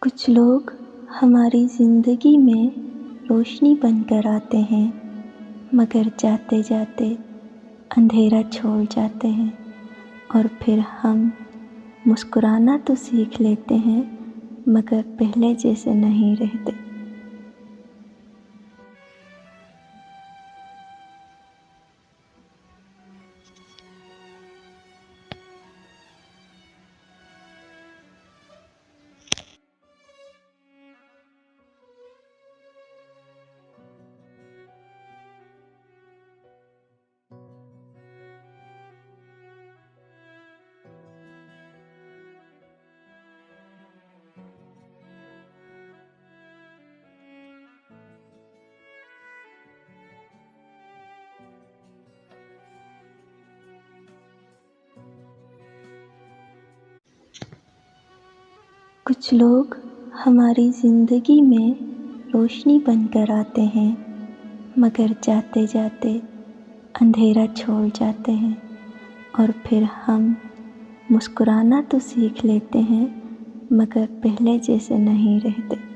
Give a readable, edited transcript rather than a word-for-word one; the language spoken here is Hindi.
कुछ लोग हमारी ज़िंदगी में रोशनी बनकर आते हैं, मगर जाते जाते अंधेरा छोड़ जाते हैं। और फिर हम मुस्कुराना तो सीख लेते हैं, मगर पहले जैसे नहीं रहते। कुछ लोग हमारी ज़िंदगी में रोशनी बनकर आते हैं, मगर जाते जाते अंधेरा छोड़ जाते हैं। और फिर हम मुस्कुराना तो सीख लेते हैं, मगर पहले जैसे नहीं रहते।